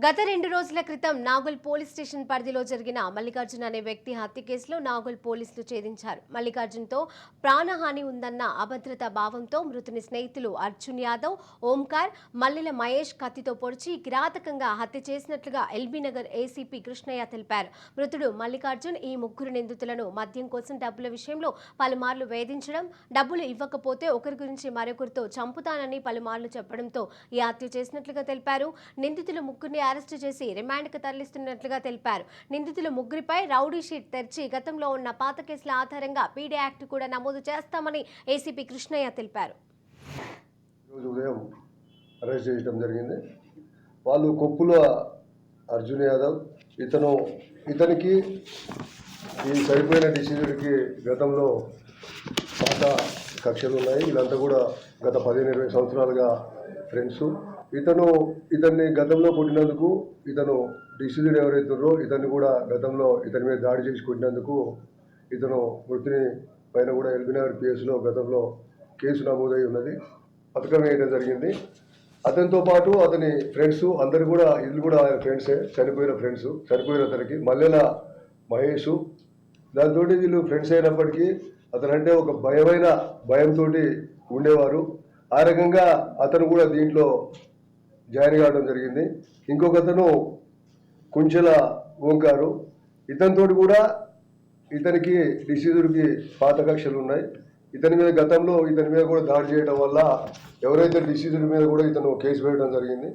గత 2 రోజుల క్రితం నాగోల్ పోలీస్ స్టేషన్ పరిధిలో జరిగిన మల్లికార్జున్ అనే వ్యక్తి హత్య కేసులో నాగోల్ పోలీసులు ఛేదించారు. మల్లికార్జున్తో ప్రాణహాని ఉందన్న అభద్రతా భావంతో మృతుని స్నేహితులు అర్జున్ యాదవ్, ఓంకార్, మల్లెల మహేష్ కత్తితో పొడిచి కిరాతకంగా హత్య చేసినట్లుగా ఎల్బీనగర్ ఏసీపీ కృష్ణయ్య తెలిపారు. మృతుడు మల్లికార్జున్ ఈ ముగ్గురు నిందితులను మద్యం కోసం డబ్బుల విషయంలో పలుమార్లు వేధించడం, డబ్బులు ఇవ్వకపోతే ఒకరి గురించి మరొకరితో చంపుతానని పలుమార్లు చెప్పడంతో ఈ హత్య చేసినట్లుగా తెలిపారు. నిందితులు ముగ్గురిని అరెస్టు చేసి రిమాండ్కు తరలిస్తున్నట్లుగా తెలిపారు. నిందితుల ముగ్గురిపై రౌడీ షీట్ తెరిచి గతంలో ఉన్న పాత కేసుల ఆధారంగా పీడీ యాక్ట్ కూడా నమోదు చేస్తామని ఏసీపీ కృష్ణయ్య తెలిపారు. ఉదయం అరెస్ట్ చేయడం జరిగింది. వాళ్ళు కొప్పుల అర్జున్ యాదవ్, ఇతనికి ఈ సరిపోయిన డిసీజర్కి గతంలో పాత కక్షలు ఉన్నాయి. వీళ్ళంతా కూడా గత 15-20 సంవత్సరాలుగా ఫ్రెండ్స్. ఇతన్ని గతంలో కొట్టినందుకు ఇతను డిసీజర్ ఎవరైతున్నారో ఇతన్ని కూడా గతంలో ఇతని మీద దాడి చేసి కొట్టినందుకు ఇతను మృతిని పైన కూడా ఎల్బీనగర్ పిఎస్లో గతంలో కేసు నమోదై ఉన్నది. పథకం వేయడం జరిగింది. అతనితో పాటు అతని ఫ్రెండ్స్ అందరు కూడా వీళ్ళు కూడా ఫ్రెండ్సే, చనిపోయిన అతనికి మల్లెల మహేష్. దాంతో వీళ్ళు ఫ్రెండ్స్ అయినప్పటికీ అతనంటే ఒక భయంతో ఉండేవారు. ఆ రకంగా అతను కూడా దీంట్లో జాయిన్ కావడం జరిగింది. ఇంకొక అతను కుంచెల ఓంకారు, ఇతనితోటి కూడా ఇతనికి డిసీజర్కి పాత కక్షలు ఉన్నాయి. గతంలో ఇతని మీద కూడా దాడి చేయడం వల్ల ఎవరైతే డిసీజర్ మీద కూడా ఇతను కేసు వేయడం జరిగింది.